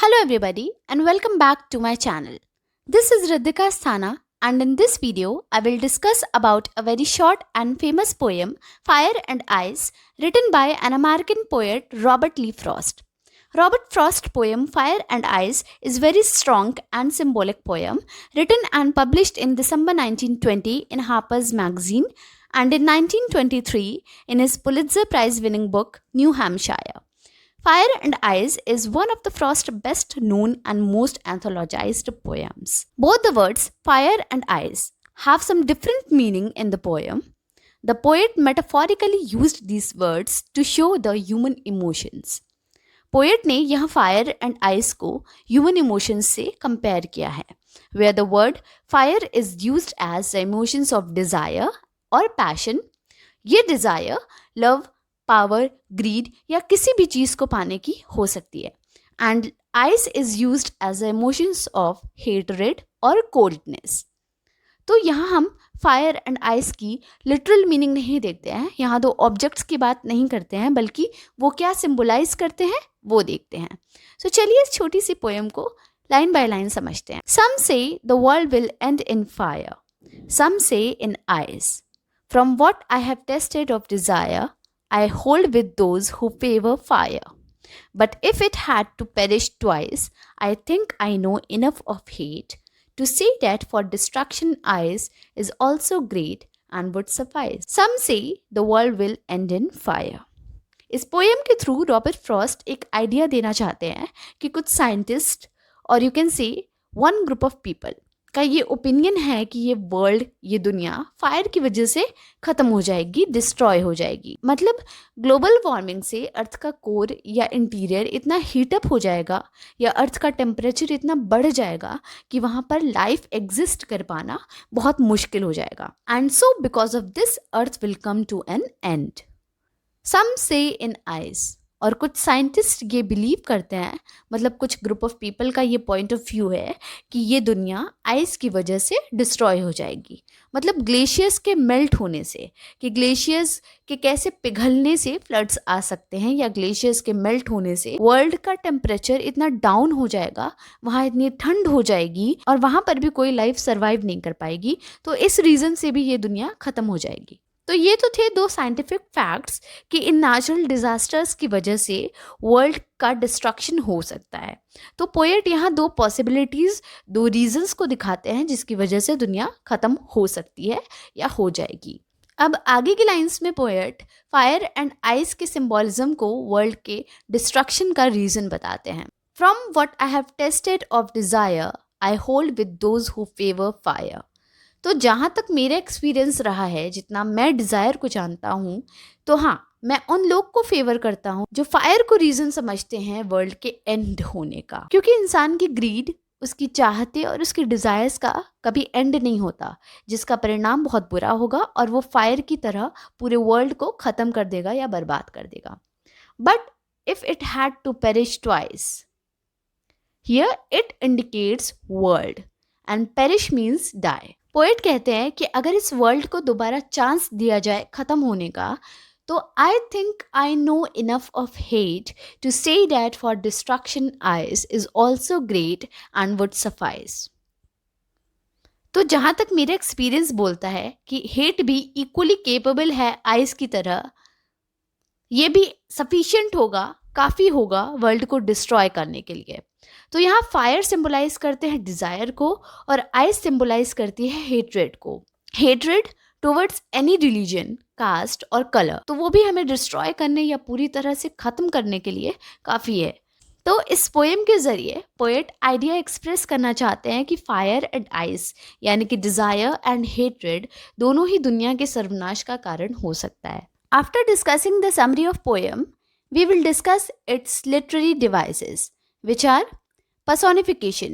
Hello everybody and welcome back to my channel. This is Riddhika Sthana and in this video I will discuss about a very short and famous poem Fire and Ice written by an American poet Robert Lee Frost. Robert Frost's poem Fire and Ice is very strong and symbolic poem written and published in December 1920 in Harper's Magazine and in 1923 in his Pulitzer Prize winning book New Hampshire. Fire and Ice is one of the Frost's best known and most anthologized poems. Both the words fire and ice have some different meaning in the poem. The poet metaphorically used these words to show the human emotions. Poet ने यहाँ fire and ice को human emotions से compare किया है where the word fire is used as the emotions of desire और passion. ये desire love, power, greed या किसी भी चीज को पाने की हो सकती है. And ice is used as the emotions of hatred और कोल्डनेस. तो यहाँ हम फायर एंड आइस की लिटरल मीनिंग नहीं देखते हैं. यहाँ दो ऑब्जेक्ट्स की बात नहीं करते हैं बल्कि वो क्या सिंबलाइज करते हैं वो देखते हैं. सो चलिए इस छोटी सी पोएम को लाइन बाय लाइन समझते हैं. Some say the world will end in fire, some say in ice. From what I have tasted of desire I hold with those who favor fire. But if it had to perish twice, I think I know enough of hate to say that for destruction eyes is also great and would suffice. Some say the world will end in fire. इस poem के through Robert Frost एक idea देना चाहते हैं कि कुछ scientist और you can say one group of people का ये ओपिनियन है कि ये वर्ल्ड, ये दुनिया फायर की वजह से खत्म हो जाएगी, डिस्ट्रॉय हो जाएगी. मतलब ग्लोबल वार्मिंग से अर्थ का कोर या इंटीरियर इतना हीटअप हो जाएगा या अर्थ का टेम्परेचर इतना बढ़ जाएगा कि वहाँ पर लाइफ एग्जिस्ट कर पाना बहुत मुश्किल हो जाएगा. And so because of this earth will come to an end. Some say in ice. और कुछ साइंटिस्ट ये बिलीव करते हैं, मतलब कुछ ग्रुप ऑफ पीपल का ये पॉइंट ऑफ व्यू है कि ये दुनिया आइस की वजह से डिस्ट्रॉय हो जाएगी. मतलब ग्लेशियर्स के मेल्ट होने से, कि ग्लेशियर्स के कैसे पिघलने से फ्लड्स आ सकते हैं या ग्लेशियर्स के मेल्ट होने से वर्ल्ड का टेम्परेचर इतना डाउन हो जाएगा, वहाँ इतनी ठंड हो जाएगी और वहाँ पर भी कोई लाइफ सर्वाइव नहीं कर पाएगी. तो इस रीज़न से भी ये दुनिया ख़त्म हो जाएगी. तो ये तो थे दो साइंटिफिक फैक्ट्स कि इन नेचुरल डिजास्टर्स की वजह से वर्ल्ड का डिस्ट्रक्शन हो सकता है. तो पोएट यहाँ दो पॉसिबिलिटीज़, दो रीजंस को दिखाते हैं जिसकी वजह से दुनिया ख़त्म हो सकती है या हो जाएगी. अब आगे की लाइंस में पोएट फायर एंड आइस के सिंबॉलिज्म को वर्ल्ड के डिस्ट्रक्शन का रीज़न बताते हैं. From what I have tasted of desire I hold with those who favour fire. तो जहाँ तक मेरा एक्सपीरियंस रहा है, जितना मैं डिज़ायर को जानता हूँ, तो हाँ, मैं उन लोग को फेवर करता हूँ जो फायर को रीज़न समझते हैं वर्ल्ड के एंड होने का. क्योंकि इंसान की ग्रीड, उसकी चाहते और उसकी डिज़ायर्स का कभी एंड नहीं होता, जिसका परिणाम बहुत बुरा होगा और वो फायर की तरह पूरे वर्ल्ड को ख़त्म कर देगा या बर्बाद कर देगा. But if it had to perish twice, here it indicates world end perish means die. Poet कहते हैं कि अगर इस वर्ल्ड को दोबारा चांस दिया जाए ख़त्म होने का, तो I think I know enough of hate to say that for destruction ice is also great and would suffice. तो जहाँ तक मेरा एक्सपीरियंस बोलता है कि हेट भी इक्वली केपेबल है आइस की तरह, ये भी सफिशिएंट होगा, काफ़ी होगा वर्ल्ड को डिस्ट्रॉय करने के लिए. तो यहाँ फायर सिंबलाइज करते हैं डिज़ायर को और आइस सिंबलाइज करती है हेट्रेड को. Hatred towards any religion, caste और कलर, तो वो भी हमें डिस्ट्रॉय करने या पूरी तरह से ख़त्म करने के लिए काफ़ी है. तो इस पोएम के ज़रिए पोएट आइडिया एक्सप्रेस करना चाहते हैं कि फायर एंड आइस यानी कि डिज़ायर एंड हेट्रेड दोनों ही दुनिया के सर्वनाश का कारण हो सकता है. After discussing the summary of poem, we will discuss its literary devices, which are personification.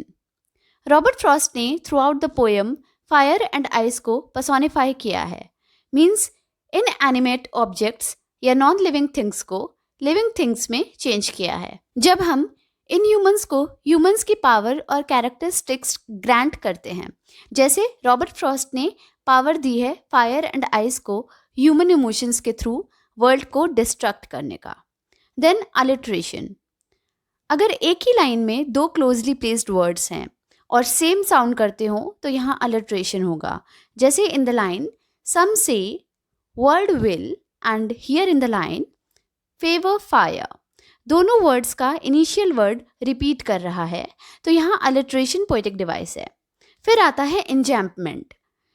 Robert Frost ने throughout the poem fire and ice को पर्सोनिफाई किया है. मीन्स इनएनिमेट ऑब्जेक्ट्स या नॉन लिविंग थिंग्स को living things में change किया है. जब हम इन ह्यूमंस को ह्यूमंस की पावर और कैरेक्टरिस्टिक्स ग्रांट करते हैं, जैसे रॉबर्ट फ्रॉस्ट ने पावर दी है फायर एंड आइस को ह्यूमन इमोशंस के थ्रू वर्ल्ड को डिस्ट्रक्ट करने का. Then alliteration. अगर एक ही लाइन में दो क्लोजली प्लेस्ड वर्ड्स हैं और सेम साउंड करते हो तो यहाँ अलिट्रेशन होगा. जैसे इन द लाइन सम से world will and here in the line favour fire. दोनों वर्ड्स का इनिशियल वर्ड रिपीट कर रहा है तो यहाँ अलिट्रेशन पोएटिक डिवाइस है. फिर आता है इंजैम्पमेंट.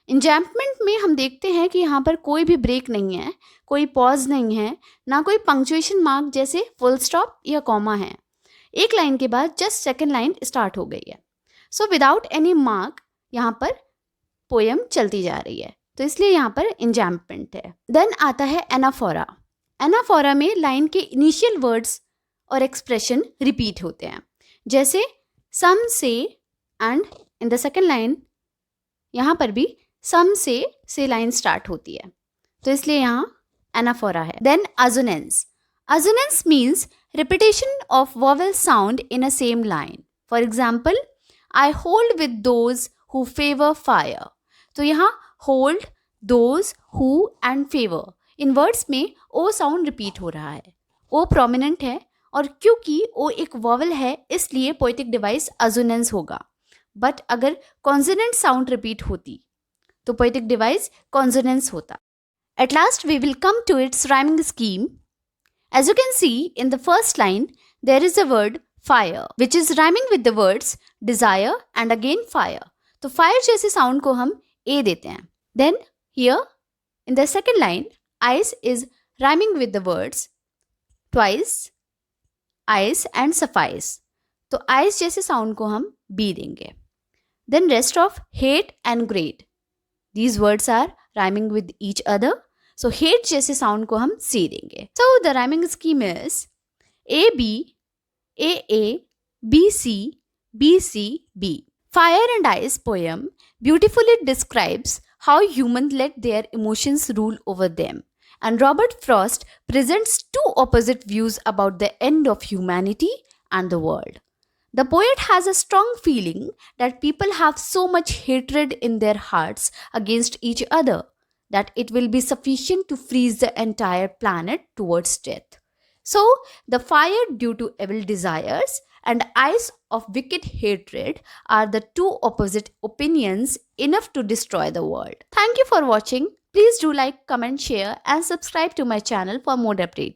इंजैम्पमेंट में हम देखते हैं कि यहाँ पर कोई भी ब्रेक नहीं है, कोई पॉज नहीं है, ना कोई पंक्चुएशन मार्क जैसे फुल स्टॉप या कॉमा है. एक लाइन के बाद जस्ट सेकेंड लाइन स्टार्ट हो गई है. सो विदाउट एनी मार्क यहाँ पर पोएम चलती जा रही है, तो इसलिए यहाँ पर इंजैम्पमेंट है. देन आता है एनाफोरा. एनाफोरा में लाइन के इनिशियल वर्ड्स और एक्सप्रेशन रिपीट होते हैं. जैसे सम से and in the second line यहाँ पर भी सम से लाइन स्टार्ट होती है, तो इसलिए यहाँ एनाफोरा है. Then अजोनेंस. Assonance means repetition of vowel sound in a same line. For example, I hold with those who favor fire. तो यहाँ hold, those, who and favor in words में ओ साउंड रिपीट हो रहा है. ओ प्रोमिनेंट है और क्योंकि ओ एक वॉवल है इसलिए पोएटिक डिवाइस अजोनेंस होगा. बट अगर कॉन्सोनेंट साउंड रिपीट होती तो पोएटिक डिवाइस कॉन्सोनेंस होता. At last we will come to its rhyming scheme. As you can see in the first line, there is a word fire, which is rhyming with the words desire and again fire. तो fire जैसे sound को हम A देते हैं. Then here in the second line, ice is rhyming with the words twice, ice and suffice. तो ice जैसे sound को हम B देंगे. Then rest of hate and great. These words are rhyming with each other. So hate जैसे sound को हम C देंगे. So the rhyming scheme is AB, AA, BC, BC, B. Fire and Ice poem beautifully describes how humans let their emotions rule over them. And Robert Frost presents two opposite views about the end of humanity and the world. The poet has a strong feeling that people have so much hatred in their hearts against each other that it will be sufficient to freeze the entire planet towards death. So, the fire due to evil desires and ice of wicked hatred are the two opposite opinions enough to destroy the world. Thank you for watching. Please do like, comment, share and subscribe to my channel for more updates.